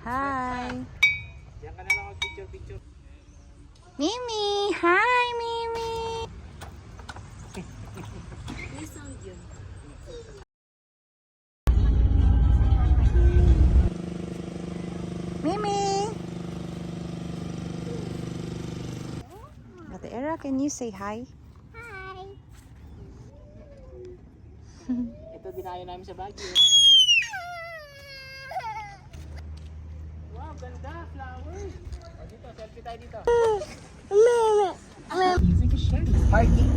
Hi. Diyan ka na lang mag-picture. Mimi. Hi, Mimi. May sound yun. Mimi. Ate Era, can you say hi? Ito dinayo namin sa Baguio. Wow, ganda, flowers. O dito, selfie tayo dito. Parking.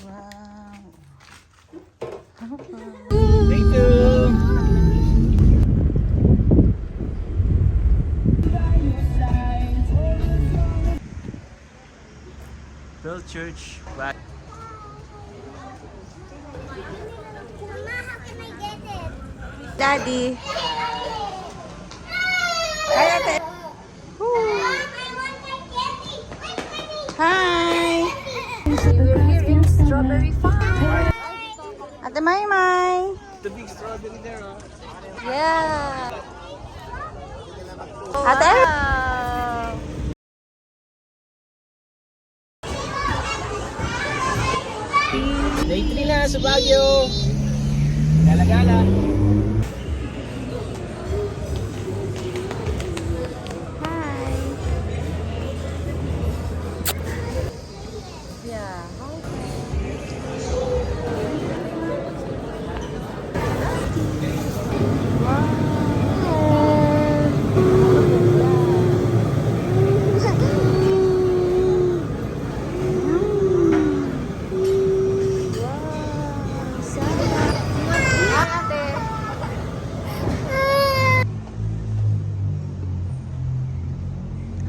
Wow. Thank you. Bell Church. Back. Mama, how can I get it? Daddy. Hi, Ate. I want my candy. Hi. We're here in Strawberry Farm. Ate Maymay. The big strawberry there, oh. Yeah. Ate Era. Day 3 na sa Baguio. Gala-gala. Hi. Yeah.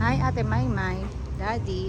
Hi, Ate Maymay. Daddy.